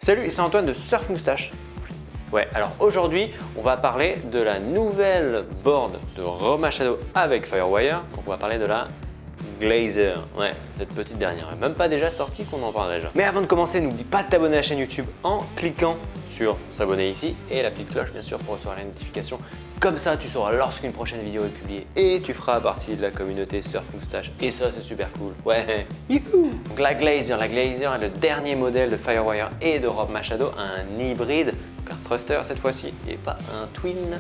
Salut, c'est Antoine de Surf Moustache. Ouais, alors aujourd'hui, on va parler de la nouvelle board de Rob Machado avec Firewire. Donc on va parler de la Glazer. Ouais, cette petite dernière. Elle n'est même pas déjà sortie qu'on en parle déjà. Mais avant de commencer, n'oublie pas de t'abonner à la chaîne YouTube en cliquant sur s'abonner ici et la petite cloche bien sûr pour recevoir les notifications. Comme ça, tu sauras lorsqu'une prochaine vidéo est publiée et tu feras partie de la communauté Surf Moustache. Et ça, c'est super cool. Ouais, youhou. Donc la Glazer est le dernier modèle de Firewire et de Rob Machado, un hybride, un thruster cette fois-ci et pas un twin.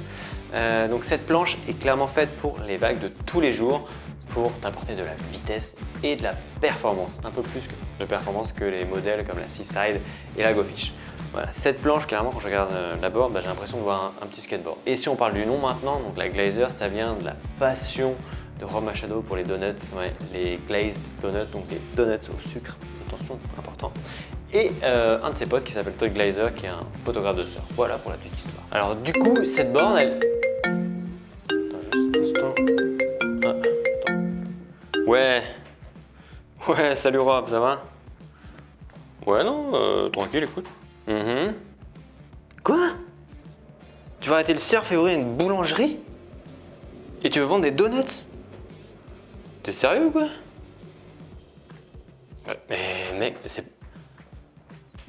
Donc cette planche est clairement faite pour les vagues de tous les jours, pour t'apporter de la vitesse et de la performance, un peu plus de performance que les modèles comme la Seaside et la GoFish. Voilà, cette planche, clairement, quand je regarde la board, j'ai l'impression de voir un petit skateboard. Et si on parle du nom maintenant, donc la Glazer, ça vient de la passion de Rob Machado pour les donuts, ouais, les glazed donuts, donc les donuts au sucre, attention, important. Et un de ses potes qui s'appelle Todd Glazer, qui est un photographe de surf. Voilà pour la petite histoire. Alors du coup, cette board, elle... Attends, juste un instant. Ah, attends. Ouais, salut Rob, ça va? Ouais, non, tranquille, écoute. Quoi? Tu vas arrêter le surf et ouvrir une boulangerie? Et tu veux vendre des donuts? T'es sérieux ou quoi? Mais mec, c'est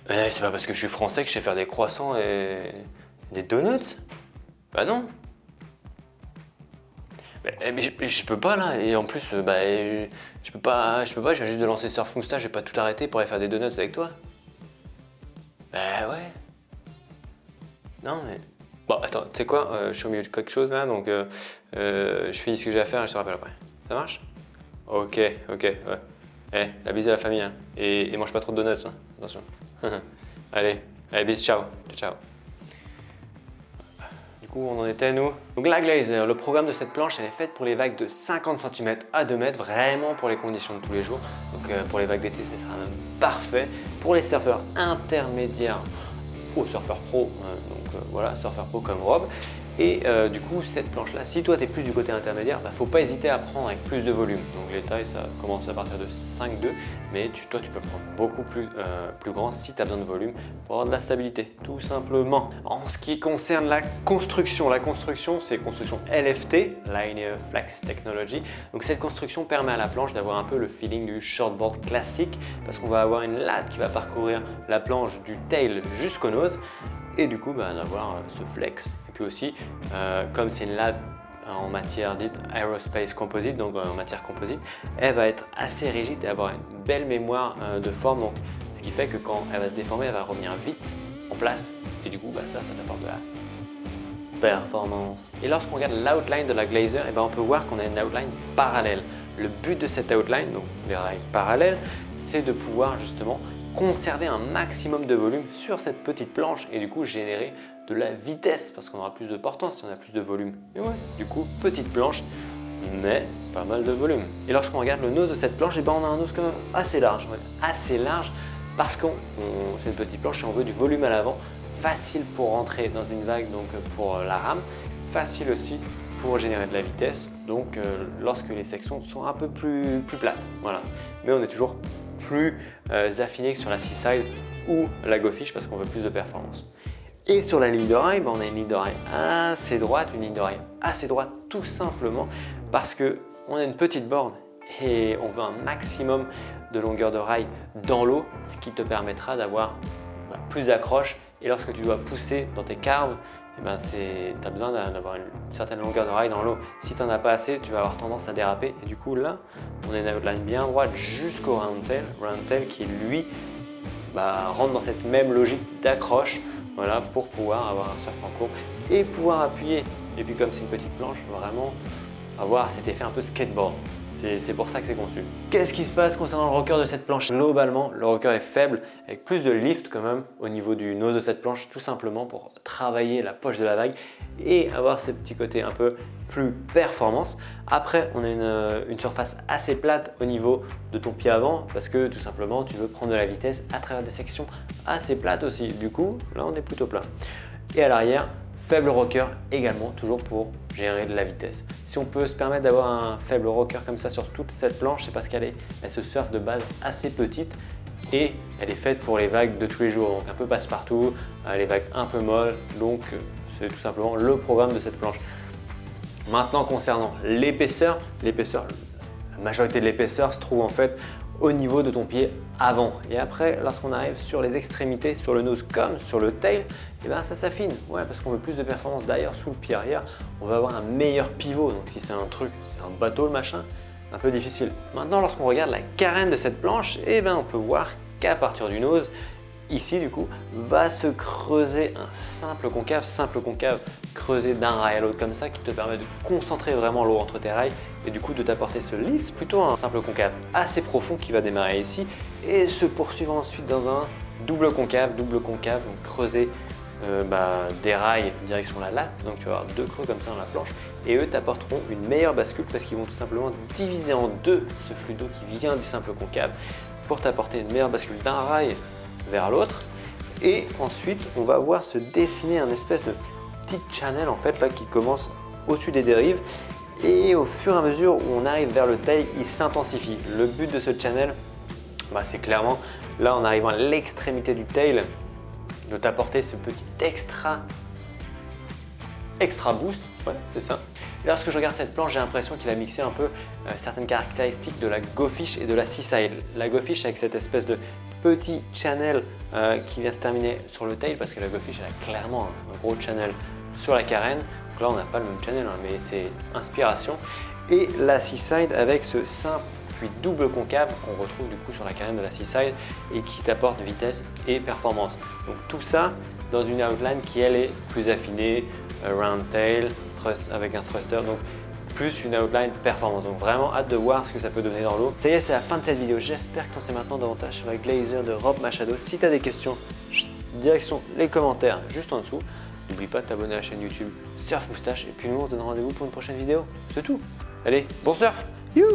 pas parce que je suis français que je sais faire des croissants et des donuts? Bah non. Mais je peux pas là, et en plus, je peux pas, je viens juste de lancer Surf Moustache, je vais pas tout arrêter pour aller faire des donuts avec toi. Bah ouais. Non mais... Bon attends, tu sais quoi, je suis au milieu de quelque chose là, donc je finis ce que j'ai à faire et je te rappelle après. Ça marche? Ok, ouais. Eh, la bise à la famille, hein. Et mange pas trop de donuts, hein. Attention. Allez, bis, ciao. Du coup, on en était nous. Donc la Glazer, le programme de cette planche, elle est faite pour les vagues de 50 cm à 2 mètres, vraiment pour les conditions de tous les jours. Donc pour les vagues d'été, ça sera même parfait. Pour les surfeurs intermédiaires aux surfeurs pro, voilà, surfeurs pro comme Rob. Et du coup, cette planche-là, si toi tu es plus du côté intermédiaire, faut pas hésiter à prendre avec plus de volume. Donc les tailles, ça commence à partir de 5,2, mais toi tu peux prendre beaucoup plus grand si tu as besoin de volume pour avoir de la stabilité, tout simplement. En ce qui concerne la construction c'est construction LFT, Linear Flex Technology. Donc cette construction permet à la planche d'avoir un peu le feeling du shortboard classique, parce qu'on va avoir une latte qui va parcourir la planche du tail jusqu'au nose, et du coup d'avoir ce flex. Et puis aussi, comme c'est une latte en matière dite aerospace composite, donc en matière composite, elle va être assez rigide et avoir une belle mémoire de forme, donc ce qui fait que quand elle va se déformer, elle va revenir vite en place, et du coup ça t'apporte de la performance. Et lorsqu'on regarde l'outline de la Glazer, on peut voir qu'on a une outline parallèle. Le but de cette outline, donc les rails parallèles, c'est de pouvoir justement conserver un maximum de volume sur cette petite planche et du coup générer de la vitesse parce qu'on aura plus de portance si on a plus de volume. Et ouais, du coup, petite planche, mais pas mal de volume. Et lorsqu'on regarde le nose de cette planche, on a un nose quand même assez large. Ouais, assez large parce que c'est une petite planche et on veut du volume à l'avant, facile pour rentrer dans une vague, donc pour la rame, facile aussi pour générer de la vitesse, donc lorsque les sections sont un peu plus plates. Voilà. Mais on est toujours plus affiné que sur la Seaside ou la GoFish parce qu'on veut plus de performance. Et sur la ligne de rail, on a une ligne de rail assez droite, tout simplement parce qu'on a une petite borne et on veut un maximum de longueur de rail dans l'eau, ce qui te permettra d'avoir plus d'accroche, et lorsque tu dois pousser dans tes carves, tu as besoin d'avoir une certaine longueur de rail dans l'eau. Si tu n'en as pas assez, tu vas avoir tendance à déraper. Et du coup, là, on a une outline bien droite jusqu'au round tail qui, lui, rentre dans cette même logique d'accroche, voilà, pour pouvoir avoir un surf en cours et pouvoir appuyer. Et puis, comme c'est une petite planche, vraiment avoir cet effet un peu skateboard. C'est pour ça que c'est conçu. Qu'est-ce qui se passe concernant le rocker de cette planche? Globalement, le rocker est faible, avec plus de lift quand même au niveau du nose de cette planche, tout simplement pour travailler la poche de la vague et avoir ce petit côté un peu plus performance. Après, on a une surface assez plate au niveau de ton pied avant parce que tout simplement, tu veux prendre de la vitesse à travers des sections assez plates aussi. Du coup, là, on est plutôt plat. Et à l'arrière, faible rocker également, toujours pour générer de la vitesse. Si on peut se permettre d'avoir un faible rocker comme ça sur toute cette planche, c'est parce qu'elle se surfe de base assez petite et elle est faite pour les vagues de tous les jours, donc un peu passe-partout, les vagues un peu molles, donc c'est tout simplement le programme de cette planche. Maintenant concernant l'épaisseur, la majorité de l'épaisseur se trouve en fait au niveau de ton pied avant. Et après, lorsqu'on arrive sur les extrémités, sur le nose comme sur le tail, et ben ça s'affine. Ouais, parce qu'on veut plus de performance. D'ailleurs, sous le pied arrière, on va avoir un meilleur pivot. Donc si c'est un bateau le machin, un peu difficile. Maintenant, lorsqu'on regarde la carène de cette planche, et ben on peut voir qu'à partir du nose, ici du coup, va se creuser un simple concave creusé d'un rail à l'autre comme ça, qui te permet de concentrer vraiment l'eau entre tes rails et du coup de t'apporter ce lift, plutôt un simple concave assez profond qui va démarrer ici et se poursuivre ensuite dans un double concave, donc creuser des rails direction la latte, donc tu vas avoir deux creux comme ça dans la planche et eux t'apporteront une meilleure bascule parce qu'ils vont tout simplement diviser en deux ce flux d'eau qui vient du simple concave pour t'apporter une meilleure bascule d'un rail vers l'autre. Et ensuite on va voir se dessiner un espèce de petite channel en fait là qui commence au-dessus des dérives et au fur et à mesure où on arrive vers le tail, il s'intensifie. Le but de ce channel, c'est clairement là en arrivant à l'extrémité du tail de t'apporter ce petit extra boost, ouais c'est ça. Et lorsque je regarde cette planche, j'ai l'impression qu'il a mixé un peu certaines caractéristiques de la Go Fish et de la Seaside. La Go Fish avec cette espèce de petit channel qui vient se terminer sur le tail parce que la Go Fish elle a clairement un gros channel sur la carène. Donc là on n'a pas le même channel mais c'est inspiration. Et la Seaside avec ce simple puis double concave qu'on retrouve du coup sur la carène de la Seaside et qui t'apporte vitesse et performance. Donc tout ça dans une outline qui elle est plus affinée, round tail, avec un thruster, donc plus une outline performance. Donc vraiment hâte de voir ce que ça peut donner dans l'eau. Ça y est, c'est la fin de cette vidéo. J'espère que tu en sais maintenant davantage sur la Glazer de Rob Machado. Si tu as des questions, direction les commentaires juste en dessous. N'oublie pas de t'abonner à la chaîne YouTube Surf Moustache et puis nous on se donne rendez-vous pour une prochaine vidéo. C'est tout. Allez, bon surf. You